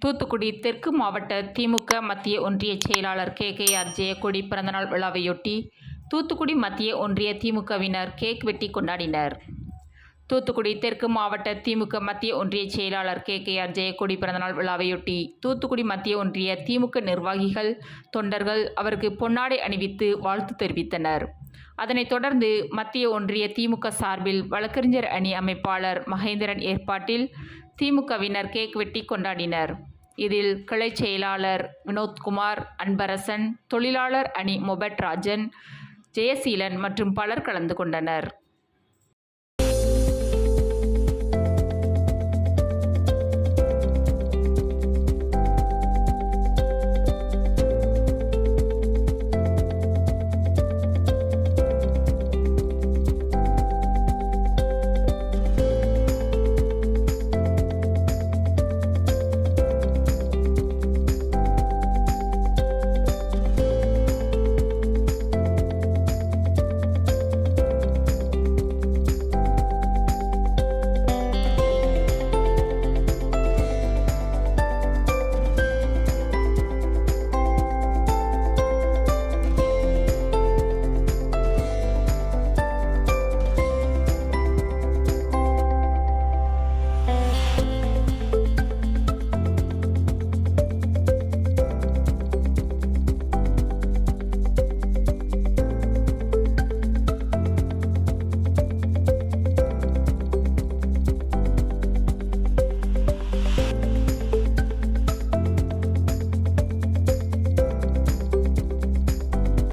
தூத்துக்குடி தெற்கு மாவட்ட திமுக மத்திய ஒன்றிய செயலாளர் KKR ஜெயக்கொடி பிறந்தநாள் விழாவையொட்டி தூத்துக்குடி மத்திய ஒன்றிய திமுகவினர் கேக் வெட்டி கொண்டாடினர். தூத்துக்குடி தெற்கு மாவட்ட திமுக மத்திய ஒன்றிய செயலாளர் KKR ஜெயக்கொடி பிறந்தநாள் விழாவையொட்டி தூத்துக்குடி மத்திய ஒன்றிய திமுக நிர்வாகிகள், தொண்டர்கள் அவருக்கு பொன்னாடை அணிவித்து வாழ்த்து தெரிவித்தனர். அதனைத் தொடர்ந்து மத்திய ஒன்றிய திமுக சார்பில் வழக்கறிஞர் அணி அமைப்பாளர் மகேந்திரன் ஏற்பாட்டில் திமுகவினர் கேக் வெட்டி கொண்டாடினர். இதில் கிளை செயலாளர் வினோத்குமார், அன்பரசன், தொழிலாளர் அணி மொபட் ராஜன், ஜெயசீலன் மற்றும் பலர் கலந்து கொண்டனர்.